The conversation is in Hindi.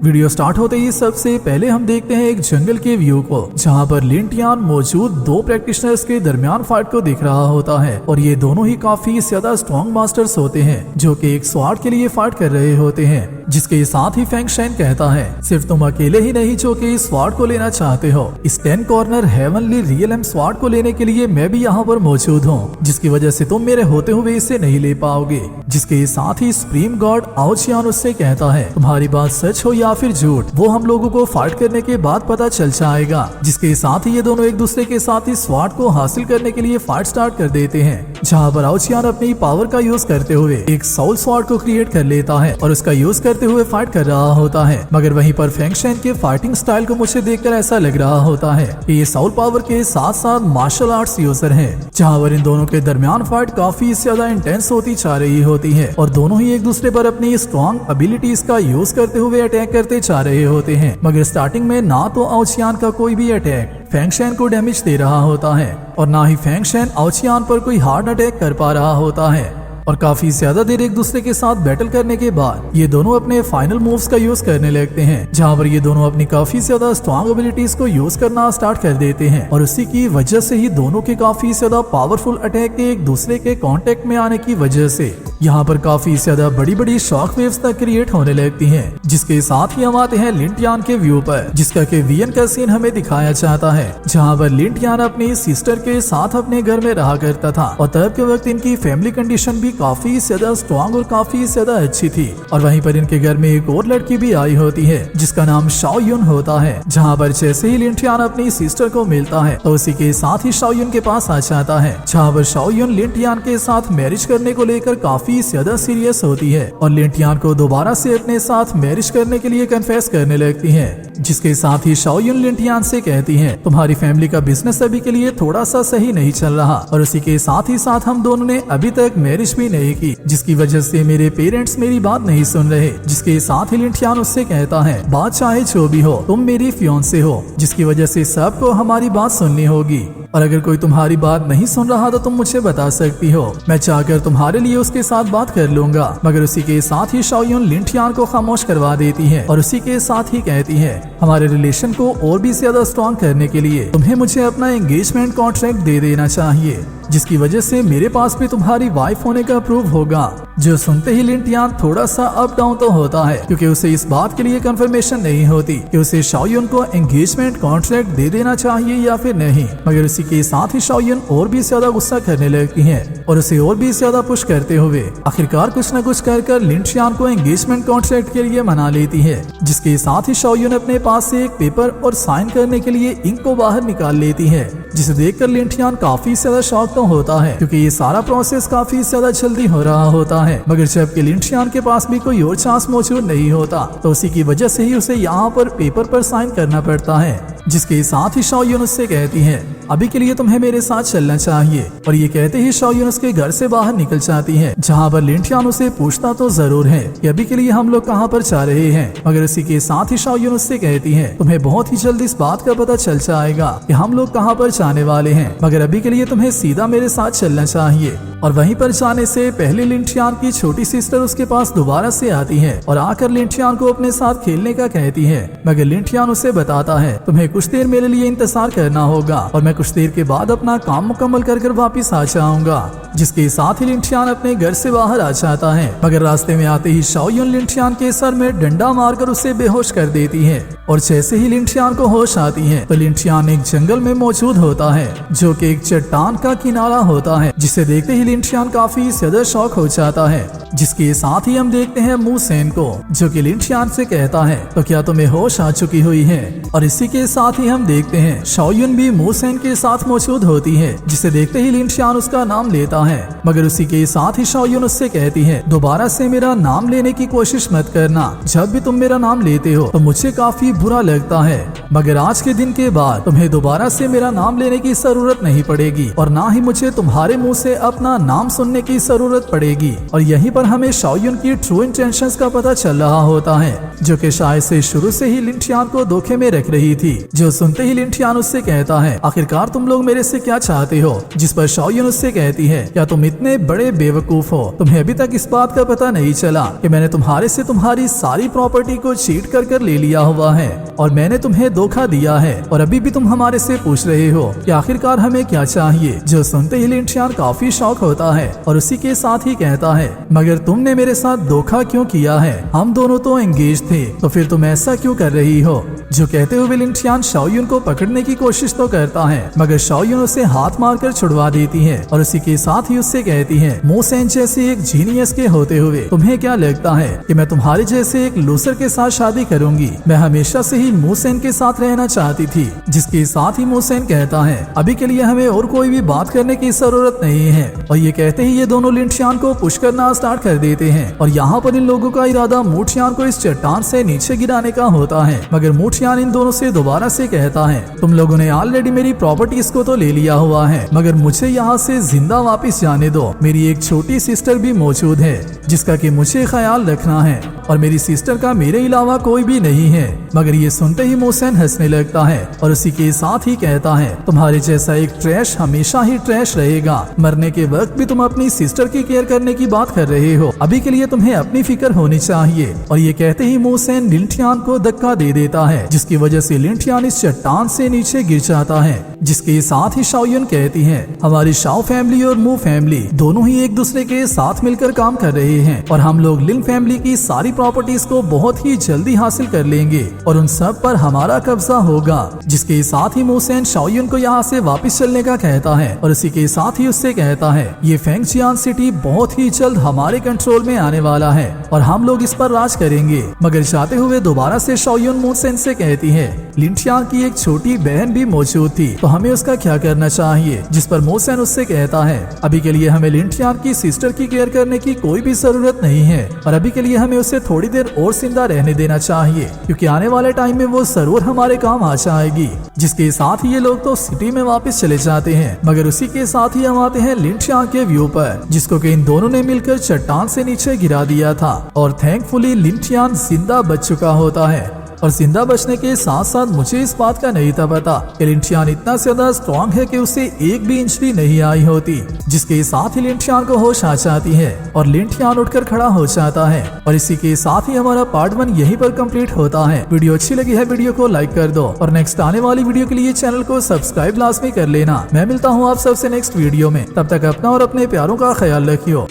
वीडियो स्टार्ट होते ही सबसे पहले हम देखते हैं एक जंगल के व्यू को, जहां पर लिन टियान मौजूद दो प्रैक्टिशनर्स के दरमियान फाइट को दिख रहा होता है और ये दोनों ही काफी ज्यादा स्ट्रॉन्ग मास्टर्स होते हैं जो कि एक स्वार्ड के लिए फाइट कर रहे होते हैं। जिसके साथ ही फेंग शेन कहता है, सिर्फ तुम अकेले ही नहीं जो कि इस स्वार्ड को लेना चाहते हो, इस 10 corner heavenly realm sword को लेने के लिए मैं भी यहाँ पर मौजूद हूँ, जिसकी वजह से तुम मेरे होते हुए इसे नहीं ले पाओगे। जिसके साथ ही सुप्रीम गॉड आओ चियान उससे कहता है, तुम्हारी बात सच हो या फिर झूठ वो हम लोगों को फाइट करने के बाद पता चल जाएगा। जिसके साथ ही ये दोनों एक दूसरे के साथ इस स्वार्ड को हासिल करने के लिए फाइट स्टार्ट कर देते हैं, जहाँ पर आओ चियान अपनी पावर का यूज करते हुए एक सोल स्वार्ड को क्रिएट कर लेता है और उसका यूज करते हुए फाइट कर रहा होता है। मगर वहीं पर फेंग शेन के फाइटिंग स्टाइल को मुझे देखकर ऐसा लग रहा होता है कि ये सोल पावर के साथ साथ मार्शल आर्ट्स यूजर हैं, जहाँ पर इन दोनों के दरमियान फाइट काफी ज्यादा इंटेंस होती जा रही होती है और दोनों ही एक दूसरे पर अपनी स्ट्रॉन्ग एबिलिटीज का यूज करते हुए अटैक करते जा रहे होते हैं। मगर स्टार्टिंग में ना तो आओ चियान का कोई भी अटैक फेंग शेन को डैमेज दे रहा होता है और ना ही फेंग शेन आओ चियान पर कोई हार्ड अटैक कर पा रहा होता है। और काफी ज्यादा देर एक दूसरे के साथ बैटल करने के बाद ये दोनों अपने फाइनल मूव्स का यूज करने लगते हैं, जहाँ पर ये दोनों अपनी काफी ज्यादा स्ट्रॉन्ग एबिलिटीज को यूज करना स्टार्ट कर देते हैं और उसी की वजह से ही दोनों के काफी ज्यादा पावरफुल अटैक के एक दूसरे के कांटेक्ट में आने की वजह से यहाँ पर काफी ज्यादा बड़ी बड़ी शॉक वेव्स तक क्रिएट होने लगती हैं। जिसके साथ ही हम आते हैं लिन टियान के व्यू पर, जिसका के वीएन का सीन हमें दिखाया जाता है, जहाँ पर लिन टियान अपनी सिस्टर के साथ अपने घर में रहा करता था और तब के वक्त इनकी फैमिली कंडीशन भी काफी ज्यादा स्ट्रॉन्ग और काफी ज्यादा अच्छी थी। और वहीं पर इनके घर में एक और लड़की भी आई होती है जिसका नाम शाओ युन होता है, जहाँ पर जैसे ही लिन टियान अपनी सिस्टर को मिलता है तो उसी के साथ ही शाओ युन के पास आ जाता है, जहाँ पर शाओ युन लिन टियान के साथ मैरिज करने को लेकर काफी ज्यादा सीरियस होती है और लिन टियान को दोबारा से अपने साथ मैरिज करने के लिए कन्फेस करने लगती है। जिसके साथ ही शाओ युन लिन टियान से कहती है, तुम्हारी फैमिली का बिजनेस अभी के लिए थोड़ा सा सही नहीं चल रहा और उसी के साथ ही साथ हम दोनों ने अभी तक मैरिज भी नहीं की, जिसकी वजह से मेरे पेरेंट्स मेरी बात नहीं सुन रहे। जिसके साथ ही लिन टियान उससे कहता है, बात चाहे जो भी हो तुम मेरी फियांसे हो, जिसकी वजह से सबको हमारी बात सुननी होगी और अगर कोई तुम्हारी बात नहीं सुन रहा तो तुम मुझे बता सकती हो, मैं चाहकर तुम्हारे लिए उसके साथ बात कर लूंगा। मगर उसी के साथ ही शाओ युन लिन टियान को खामोश करवा देती है और उसी के साथ ही कहती है, हमारे रिलेशन को और भी ज्यादा स्ट्रॉन्ग करने के लिए तुम्हें मुझे अपना एंगेजमेंट कॉन्ट्रैक्ट दे देना चाहिए, जिसकी वजह से मेरे पास भी तुम्हारी वाइफ होने का प्रूफ होगा। जो सुनते ही लिन टियान थोड़ा सा अप डाउन तो होता है, क्योंकि उसे इस बात के लिए कंफर्मेशन नहीं होती कि उसे शाओ युन को एंगेजमेंट कॉन्ट्रैक्ट दे देना चाहिए या फिर नहीं। मगर उसी के साथ ही शाओ युन और भी ज्यादा गुस्सा करने लगती है और उसे और भी ज्यादा पुश करते हुए आखिरकार कुछ न कुछ कर लिन टियान को एंगेजमेंट कॉन्ट्रैक्ट के लिए मना लेती है। जिसके साथ ही शाओ युन अपने पास से एक पेपर और साइन करने के लिए इंक को बाहर निकाल लेती है, जिसे देखकर लिन टियान काफी ज्यादा शॉक तो होता है, क्योंकि ये सारा प्रोसेस काफी ज्यादा जल्दी हो रहा होता है। मगर जबकि लिन टियान के पास भी कोई और चांस मौजूद नहीं होता, तो उसी की वजह से ही उसे यहाँ पर पेपर पर साइन करना पड़ता है। जिसके साथ ही शाओ युन उससे कहती है, अभी के लिए तुम्हें मेरे साथ चलना चाहिए। और ये कहते ही शाओ युन उसके घर से बाहर निकल जाती है, जहाँ पर लिन टियान उसे पूछता तो जरूर है कि अभी के लिए हम लोग कहाँ पर जा रहे हैं। मगर इसी के साथ ही शाओ युन उससे कहती है, तुम्हें बहुत ही जल्दी इस बात का पता चल जाएगा कि हम लोग कहाँ पर जाने वाले हैं, मगर अभी के लिए तुम्हें सीधा मेरे साथ चलना चाहिए। और वहीं पर जाने से पहले लिन टियान की छोटी सिस्टर उसके पास दोबारा से आती है और आकर लिन टियान को अपने साथ खेलने का कहती है। मगर लिन टियान उसे बताता है, तुम्हें कुछ देर मेरे लिए इंतजार करना होगा और मैं कुछ देर के बाद अपना काम मुकम्मल कर वापिस आ जाऊंगा। जिसके साथ ही लिन टियान अपने घर से बाहर आ जाता है, मगर रास्ते में आते ही शाओ युन लिन टियान के सर में डंडा मारकर उसे बेहोश कर देती है। और जैसे ही लिन टियान को होश आती है तो लिन टियान एक जंगल में मौजूद होता है, जो कि एक चट्टान का किनारा होता है, जिसे देखते ही लिन टियान काफी ज्यादा शॉक हो जाता है। जिसके साथ ही हम देखते हैं मू सेन को, जो कि लिन टियान से कहता है, तो क्या तुम्हें होश आ चुकी हुई है। और इसी के साथ ही हम देखते हैं शाओ युन भी मू सेन के साथ मौजूद होती है, जिसे देखते ही लिन टियान उसका नाम लेता है। मगर उसी के साथ ही शाओ युन उससे कहती है, दोबारा से मेरा नाम लेने की कोशिश मत करना, जब भी तुम मेरा नाम लेते हो तो मुझे काफी बुरा लगता है। मगर आज के दिन के बाद तुम्हें दोबारा से मेरा नाम लेने की जरूरत नहीं पड़ेगी और ना ही मुझे तुम्हारे मुंह से अपना नाम सुनने की जरूरत पड़ेगी। और यहीं पर पर हमें शाओयुन की ट्रू इंटेंशंस का पता चल रहा होता है, जो कि शायद से शुरू से ही लिंटियान को धोखे में रख रही थी। जो सुनते ही लिंटियान उससे कहता है, आखिरकार तुम लोग मेरे से क्या चाहते हो? जिस पर शाओयुन उससे कहती है, क्या तुम इतने बड़े बेवकूफ हो? तुम्हें अभी तक इस बात का पता नहीं चला कि मैंने तुम्हारे से तुम्हारी सारी प्रॉपर्टी को चीट कर ले लिया हुआ है और मैंने तुम्हें धोखा दिया है, और अभी भी तुम हमारे से पूछ रहे हो कि आखिरकार हमें क्या चाहिए? जो सुनते ही लिंटियान काफी शॉक होता है और उसी के साथ ही कहता है, मगर तुमने मेरे साथ धोखा क्यों किया है? हम दोनों तो एंगेज थे, तो फिर तुम ऐसा क्यों कर रही हो? जो कहते हुए लिंटियान शाओयुन को पकड़ने की कोशिश तो करता है, मगर शाओयुन उसे हाथ मारकर छुड़वा देती है और उसी के साथ ही उससे कहती है, मोसेन जैसे एक जीनियस के होते हुए तुम्हें क्या लगता है कि मैं तुम्हारे जैसे एक लूसर के साथ शादी करूंगी? मैं हमेशा से ही मोसेन के साथ रहना चाहती थी। जिसके साथ ही मोसेन कहता है, अभी के लिए हमें और कोई भी बात करने की जरूरत नहीं है। और ये कहते ही ये दोनों लिंटियान को पुश करना स्टार्ट कर देते हैं और यहाँ पर इन लोगों का इरादा मूठियान को इस चट्टान से नीचे गिराने का होता है। मगर मूठियान इन दोनों से दोबारा से कहता है, तुम लोगों ने ऑलरेडी मेरी प्रॉपर्टीज को तो ले लिया हुआ है, मगर मुझे यहाँ से जिंदा वापस जाने दो। मेरी एक छोटी सिस्टर भी मौजूद है जिसका कि मुझे ख्याल रखना है और मेरी सिस्टर का मेरे अलावा कोई भी नहीं है। मगर ये सुनते ही मोसेन हंसने लगता है और उसी के साथ ही कहता है, तुम्हारे जैसा एक ट्रैश हमेशा ही ट्रैश रहेगा। मरने के वक्त भी तुम अपनी सिस्टर की केयर करने की बात कर रहे हो, अभी के लिए तुम्हें अपनी फिक्र होनी चाहिए। और ये कहते ही मोसेन लिंटियान को धक्का दे देता है, जिसकी वजह से लिंटियान इस चट्टान से नीचे गिर जाता है। जिसके साथ ही शाओयुन कहती है, हमारी शाओ फैमिली और मू फैमिली दोनों ही एक दूसरे के साथ मिलकर काम कर रहे हैं और हम लोग लिन फैमिली की सारी प्रॉपर्टीज को बहुत ही जल्दी हासिल कर लेंगे और उन सब पर हमारा कब्जा होगा। जिसके साथ ही मोसेन शाओयुन को यहाँ से वापस चलने का कहता है और इसी के साथ ही उससे कहता है, ये फेंगजियान सिटी बहुत ही जल्द हमारे कंट्रोल में आने वाला है और हम लोग इस पर राज करेंगे। मगर जाते हुए दोबारा से शाओयुन मोसेन से कहती है, लिंटियान की एक छोटी बहन भी मौजूद थी, तो हमें उसका क्या करना चाहिए? जिस पर मोसेन उससे कहता है, अभी के लिए हमें लिंटियान की सिस्टर की केयर करने की कोई भी जरूरत नहीं है और अभी के लिए हमें उसे थोड़ी देर और जिंदा रहने देना चाहिए, क्योंकि आने वाले टाइम में वो जरूर हमारे काम आ जाएगी। जिसके साथ ही ये लोग तो सिटी में वापस चले जाते हैं। मगर उसी के साथ ही हम आते हैं लिंटियान के व्यू पर, जिसको कि इन दोनों ने मिलकर चट्टान से नीचे गिरा दिया था और थैंकफुली लिंटियान जिंदा बच चुका होता है। और जिंदा बचने के साथ साथ मुझे इस बात का नहीं था पता कि लिंटियान इतना ज्यादा स्ट्रॉन्ग है कि उसे एक भी इंजरी नहीं आई होती। जिसके साथ ही लिंटियान को होश आ जाती है और लिंटियान उठकर खड़ा हो जाता है। और इसी के साथ ही हमारा पार्ट 1 यहीं पर कंप्लीट होता है। वीडियो अच्छी लगी है, वीडियो को लाइक कर दो और नेक्स्ट आने वाली वीडियो के लिए चैनल को सब्सक्राइब लाजमी कर लेना। मैं मिलता हूँ आप सबसे नेक्स्ट वीडियो में, तब तक अपना और अपने प्यारों का ख्याल रखियो।